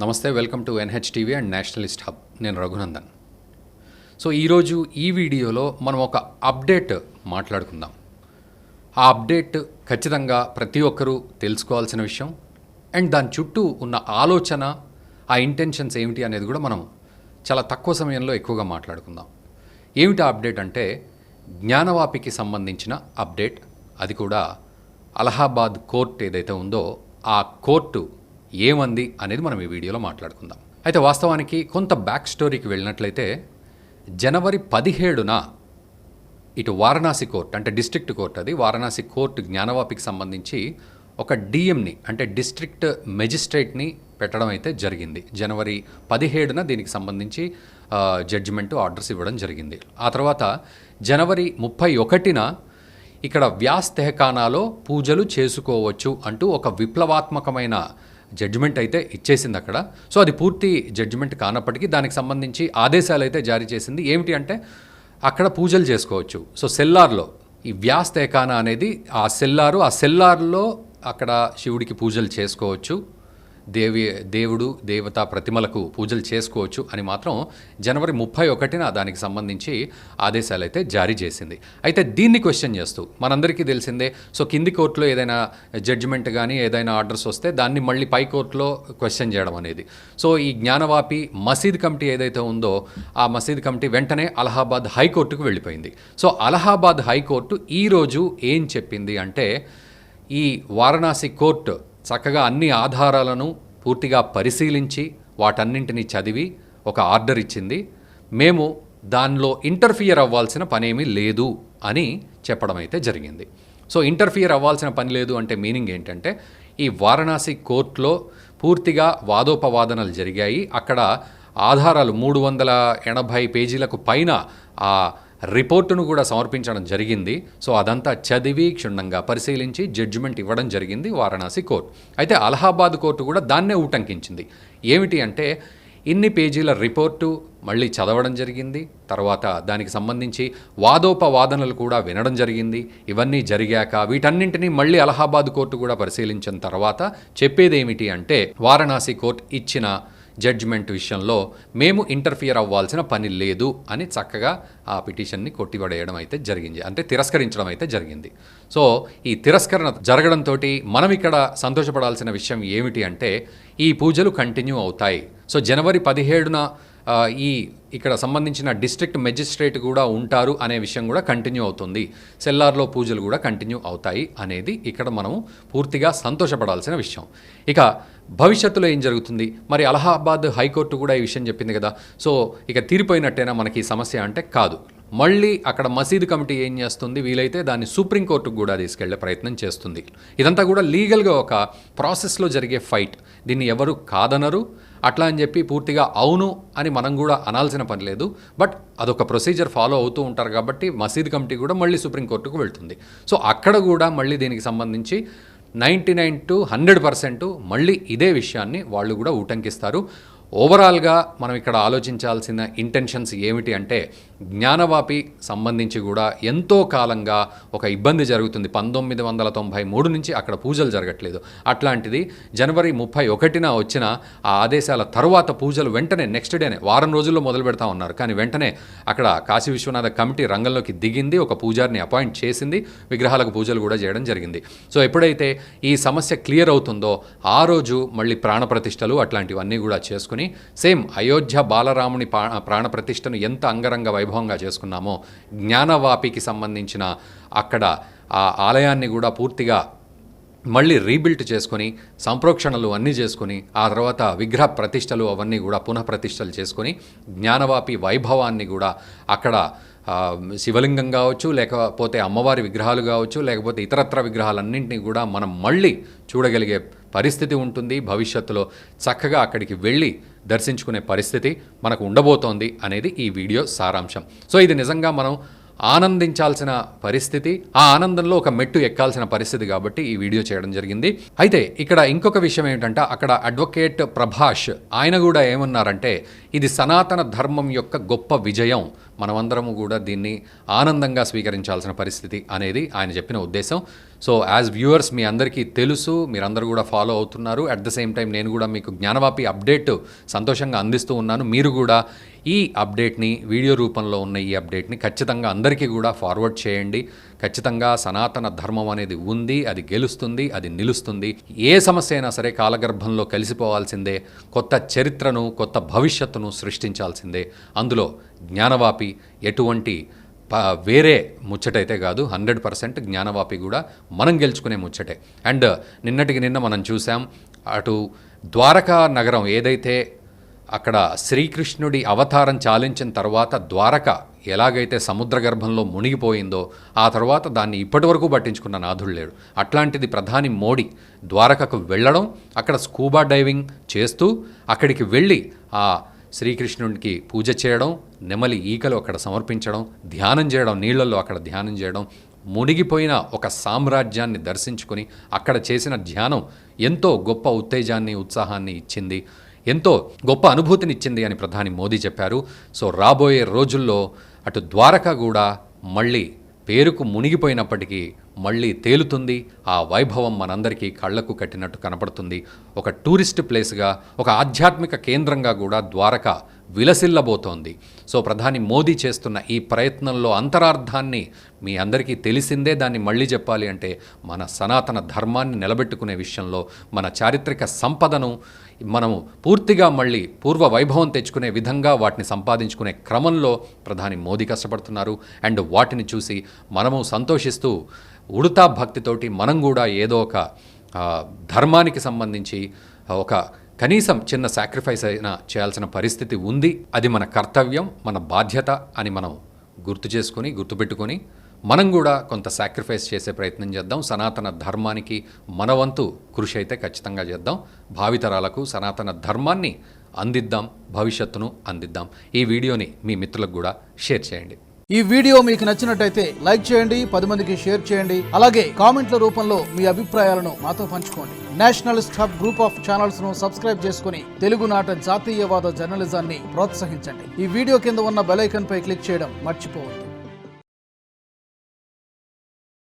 నమస్తే, welcome to NHTV and Nationalist hub. నేను Raghunandan. So ఈరోజు ఈ వీడియోలో మనం ఒక అప్డేట్ మాట్లాడుకుందాం. ఆ అప్డేట్ ఖచ్చితంగా ప్రతి ఒక్కరూ తెలుసుకోవాల్సిన విషయం అండ్ దాని చుట్టూ ఉన్న ఆలోచన, ఆ ఇంటెన్షన్స్ ఏమిటి అనేది కూడా మనం చాలా తక్కువ సమయంలో ఎక్కువగా మాట్లాడుకుందాం. ఏమిటి ఆ అప్డేట్ అంటే జ్ఞానవాపికి సంబంధించిన అప్డేట్. అది కూడా అలహాబాద్ కోర్టు ఏదైతే ఉందో ఆ కోర్టు ఏమంది అనేది మనం ఈ వీడియోలో మాట్లాడుకుందాం. అయితే వాస్తవానికి కొంత బ్యాక్ స్టోరీకి వెళ్ళినట్లయితే జనవరి 17న ఇటు వారణాసి కోర్టు, అంటే డిస్ట్రిక్ట్ కోర్టు, అది వారణాసి కోర్టు జ్ఞానవాపికి సంబంధించి ఒక డిఎంని అంటే డిస్ట్రిక్ట్ మెజిస్ట్రేట్ని పెట్టడం అయితే జరిగింది. జనవరి 17న దీనికి సంబంధించి జడ్జిమెంట్ ఆర్డర్స్ ఇవ్వడం జరిగింది. ఆ తర్వాత జనవరి 31న ఇక్కడ వ్యాస్ తెహఖానాలో పూజలు చేసుకోవచ్చు అంటూ ఒక విప్లవాత్మకమైన జడ్జిమెంట్ అయితే ఇచ్చేసింది అక్కడ. సో అది పూర్తి జడ్జిమెంట్ కానప్పటికీ దానికి సంబంధించి ఆదేశాలు అయితే జారీ చేసింది. ఏమిటి అంటే అక్కడ పూజలు చేసుకోవచ్చు. సో సెల్లార్లో ఈ వ్యాస్ తెహఖానా అనేది ఆ సెల్లార్లో అక్కడ శివుడికి పూజలు చేసుకోవచ్చు, దేవుడు దేవతా ప్రతిమలకు పూజలు చేసుకోవచ్చు అని మాత్రం జనవరి 31న దానికి సంబంధించి ఆదేశాలు అయితే జారీ చేసింది. అయితే దీన్ని క్వశ్చన్ చేస్తూ మనందరికీ తెలిసిందే, సో కింది కోర్టులో ఏదైనా జడ్జిమెంట్ కానీ ఏదైనా ఆర్డర్స్ వస్తే దాన్ని మళ్ళీ పై కోర్టులో క్వశ్చన్ చేయడం అనేది. సో ఈ జ్ఞానవాపి మసీద్ కమిటీ ఏదైతే ఉందో ఆ మసీద్ కమిటీ వెంటనే అలహాబాద్ హైకోర్టుకు వెళ్ళిపోయింది. సో అలహాబాద్ హైకోర్టు ఈరోజు ఏం చెప్పింది అంటే ఈ వారణాసి కోర్టు చక్కగా అన్ని ఆధారాలను పూర్తిగా పరిశీలించి వాటన్నింటినీ చదివి ఒక ఆర్డర్ ఇచ్చింది. మేము దానిలో ఇంటర్ఫియర్ అవ్వాల్సిన పనేమీ లేదు అని చెప్పడం అయితే జరిగింది. సో ఇంటర్ఫియర్ అవ్వాల్సిన పని లేదు అంటే మీనింగ్ ఏంటంటే ఈ వారణాసి కోర్టులో పూర్తిగా వాదోపవాదనలు జరిగాయి. అక్కడ ఆధారాలు 380 పేజీలకు పైన ఆ రిపోర్టును కూడా సమర్పించడం జరిగింది. సో అదంతా చదివి క్షుణ్ణంగా పరిశీలించి జడ్జిమెంట్ ఇవ్వడం జరిగింది వారణాసి కోర్టు. అయితే అలహాబాద్ కోర్టు కూడా దాన్నే ఉటంకించింది. ఏమిటి అంటే ఇన్ని పేజీల రిపోర్టు మళ్ళీ చదవడం జరిగింది. తర్వాత దానికి సంబంధించి వాదోపవాదనలు కూడా వినడం జరిగింది. ఇవన్నీ జరిగాక వీటన్నింటినీ మళ్ళీ అలహాబాద్ కోర్టు కూడా పరిశీలించిన తర్వాత చెప్పేది ఏమిటి అంటే వారణాసి కోర్టు ఇచ్చిన జడ్జిమెంట్ విషయంలో మేము ఇంటర్ఫియర్ అవ్వాల్సిన పని లేదు అని చక్కగా ఆ పిటిషన్ని కొట్టిపడేయడం అయితే జరిగింది, అంటే తిరస్కరించడం అయితే జరిగింది. సో ఈ తిరస్కరణ జరగడంతో మనం ఇక్కడ సంతోషపడాల్సిన విషయం ఏమిటి అంటే ఈ పూజలు కంటిన్యూ అవుతాయి. సో జనవరి 17న ఇక్కడ సంబంధించిన డిస్ట్రిక్ట్ మెజిస్ట్రేట్ కూడా ఉంటారు అనే విషయం కూడా కంటిన్యూ అవుతుంది. సెల్లార్లో పూజలు కూడా కంటిన్యూ అవుతాయి అనేది ఇక్కడ మనం పూర్తిగా సంతోషపడాల్సిన విషయం. ఇక భవిష్యత్తులో ఏం జరుగుతుంది మరి? అలహాబాద్ హైకోర్టు కూడా ఈ విషయం చెప్పింది కదా. సో ఇక తీరిపోయినట్టేనా మనకి ఈ సమస్య అంటే కాదు. మళ్ళీ అక్కడ మసీదు కమిటీ ఏం చేస్తుంది, వీలైతే దాన్ని సుప్రీంకోర్టుకు కూడా తీసుకెళ్లే ప్రయత్నం చేస్తుంది. ఇదంతా కూడా లీగల్గా ఒక ప్రాసెస్లో జరిగే ఫైట్. దీన్ని ఎవరు కాదనరు. అట్లా అని చెప్పి పూర్తిగా అవును అని మనం కూడా అనాల్సిన పని లేదు. బట్ అదొక ప్రొసీజర్ ఫాలో అవుతూ ఉంటారు కాబట్టి మసీద్ కమిటీ కూడా మళ్ళీ సుప్రీంకోర్టుకు వెళ్తుంది. సో అక్కడ కూడా మళ్ళీ దీనికి సంబంధించి 99 to 100% మళ్ళీ ఇదే విషయాన్ని వాళ్ళు కూడా ఉటంకిస్తారు. ఓవరాల్గా మనం ఇక్కడ ఆలోచించాల్సిన ఇంటెన్షన్స్ ఏమిటి అంటే జ్ఞానవాపి సంబంధించి కూడా ఎంతో కాలంగా ఒక ఇబ్బంది జరుగుతుంది. 1993 నుంచి అక్కడ పూజలు జరగట్లేదు. అట్లాంటిది జనవరి 31న వచ్చిన ఆ ఆదేశాల తర్వాత పూజలు వెంటనే నెక్స్ట్ డేనే వారం రోజుల్లో మొదలు పెడతా ఉన్నారు. కానీ వెంటనే అక్కడ కాశీ విశ్వనాథ కమిటీ రంగంలోకి దిగింది, ఒక పూజారిని అపాయింట్ చేసింది, విగ్రహాలకు పూజలు కూడా చేయడం జరిగింది. సో ఎప్పుడైతే ఈ సమస్య క్లియర్ అవుతుందో ఆ రోజు మళ్ళీ ప్రాణప్రతిష్టలు అట్లాంటివన్నీ కూడా చేసుకుని సేమ్ అయోధ్య బాలరాముని ప్రాణప్రతిష్టను ఎంత అంగరంగ వైభవంగా చేసుకున్నామో జ్ఞానవాపికి సంబంధించిన అక్కడ ఆ ఆలయాన్ని కూడా పూర్తిగా మళ్ళీ రీబిల్ట్ చేసుకొని సంప్రోక్షణలు అన్నీ చేసుకొని ఆ తర్వాత విగ్రహ ప్రతిష్టలు అవన్నీ కూడా పునఃప్రతిష్టలు చేసుకొని జ్ఞానవాపి వైభవాన్ని కూడా అక్కడ శివలింగం కావచ్చు, లేకపోతే అమ్మవారి విగ్రహాలు కావచ్చు, లేకపోతే ఇతరత్ర విగ్రహాలన్నింటినీ కూడా మనం మళ్ళీ చూడగలిగే పరిస్థితి ఉంటుంది. భవిష్యత్తులో చక్కగా అక్కడికి వెళ్ళి దర్శించుకునే పరిస్థితి మనకు ఉండబోతోంది అనేది ఈ వీడియో సారాంశం. సో ఇది నిజంగా మనం ఆనందించాల్సిన పరిస్థితి, ఆ ఆనందంలో ఒక మెట్టు ఎక్కాల్సిన పరిస్థితి కాబట్టి ఈ వీడియో చేయడం జరిగింది. అయితే ఇక్కడ ఇంకొక విషయం ఏమిటంటే, అక్కడ అడ్వకేట్ ప్రభాష్ ఆయన కూడా ఏమన్నారంటే, ఇది సనాతన ధర్మం యొక్క గొప్ప విజయం, మనమందరము కూడా దీన్ని ఆనందంగా స్వీకరించాల్సిన పరిస్థితి అనేది ఆయన చెప్పిన ఉద్దేశం. సో యాజ్ వ్యూవర్స్ మీ అందరికీ తెలుసు, మీరందరూ కూడా ఫాలో అవుతున్నారు. అట్ ద సేమ్ టైం నేను కూడా మీకు జ్ఞానవాపి అప్డేట్ సంతోషంగా అందిస్తూ ఉన్నాను. మీరు కూడా ఈ అప్డేట్ని, వీడియో రూపంలో ఉన్న ఈ అప్డేట్ని ఖచ్చితంగా అందరికీ కూడా ఫార్వర్డ్ చేయండి. ఖచ్చితంగా సనాతన ధర్మం అనేది ఉంది, అది గెలుస్తుంది, అది నిలుస్తుంది. ఏ సమస్య అయినా సరే కాలగర్భంలో కలిసిపోవాల్సిందే, కొత్త చరిత్రను, కొత్త భవిష్యత్తును సృష్టించాల్సిందే. అందులో జ్ఞానవాపి ఎటువంటి వేరే ముచ్చటైతే కాదు, 100% జ్ఞానవాపి కూడా మనం గెలుచుకునే ముచ్చటే. అండ్ నిన్నటికి నిన్న మనం చూసాం, అటు ద్వారకా నగరం ఏదైతే అక్కడ శ్రీకృష్ణుడి అవతారం చాలించిన తర్వాత ద్వారక ఎలాగైతే సముద్ర గర్భంలో మునిగిపోయిందో, ఆ తర్వాత దాన్ని ఇప్పటి వరకు పట్టించుకున్న నాథుడు లేడు. అట్లాంటిది ప్రధాని మోడీ ద్వారకకు వెళ్ళడం, అక్కడ స్కూబా డైవింగ్ చేస్తూ అక్కడికి వెళ్ళి ఆ శ్రీకృష్ణుడికి పూజ చేయడం, నెమలి ఈకలు అక్కడ సమర్పించడం, ధ్యానం చేయడం, నీళ్లలో అక్కడ ధ్యానం చేయడం, మునిగిపోయిన ఒక సామ్రాజ్యాన్ని దర్శించుకొని అక్కడ చేసిన ధ్యానం ఎంతో గొప్ప ఉత్తేజాన్ని, ఉత్సాహాన్ని ఇచ్చింది, ఎంతో గొప్ప అనుభూతినిచ్చింది అని ప్రధాని మోదీ చెప్పారు. సో రాబోయే రోజుల్లో అటు ద్వారక కూడా మళ్ళీ పేరుకు మునిగిపోయినప్పటికీ మళ్ళీ తేలుతుంది. ఆ వైభవం మనందరికీ కళ్లకు కట్టినట్టు కనపడుతుంది. ఒక టూరిస్ట్ ప్లేస్గా, ఒక ఆధ్యాత్మిక కేంద్రంగా కూడా ద్వారక విలసిల్లబోతోంది. సో ప్రధాని మోదీ చేస్తున్న ఈ ప్రయత్నంలో అంతరార్థాన్ని మీ అందరికీ తెలిసిందే. దాన్ని మళ్ళీ చెప్పాలి అంటే, మన సనాతన ధర్మాన్ని నిలబెట్టుకునే విషయంలో, మన చారిత్రక సంపదను మనము పూర్తిగా మళ్ళీ పూర్వ వైభవం తెచ్చుకునే విధంగా వాటిని సంపాదించుకునే క్రమంలో ప్రధాని మోదీ కష్టపడుతున్నారు. అండ్ వాటిని చూసి మనము సంతోషిస్తూ ఉడతా భక్తితోటి మనం కూడా ఏదో ఒక ధర్మానికి సంబంధించి ఒక కనీసం చిన్న సాక్రిఫైస్ అయినా చేయాల్సిన పరిస్థితి ఉంది. అది మన కర్తవ్యం, మన బాధ్యత అని మనం గుర్తుపెట్టుకొని మనం కూడా కొంత సాక్రిఫైస్ చేసే ప్రయత్నం చేద్దాం. సనాతన ధర్మానికి మన వంతు కృషి అయితే ఖచ్చితంగా చేద్దాం. భావితరాలకు సనాతన ధర్మాన్ని అందిద్దాం, భవిష్యత్తును అందిద్దాం. ఈ వీడియోని మీ మిత్రులకు కూడా షేర్ చేయండి. ఈ వీడియో మీకు నచ్చినట్టయితే లైక్ చేయండి, 10 మందికి షేర్ చేయండి. అలాగే కామెంట్ల రూపంలో మీ అభిప్రాయాలను మాతో పంచుకోండి. Nationalist hub group of channels ను సబ్స్క్రైబ్ చేసుకుని తెలుగునాట జాతీయవాద జర్నలిజాన్ని ప్రోత్సహించండి. ఈ వీడియో కింద ఉన్న బెల్ ఐకాన్ పై క్లిక్ చేయడం మర్చిపోవద్దు.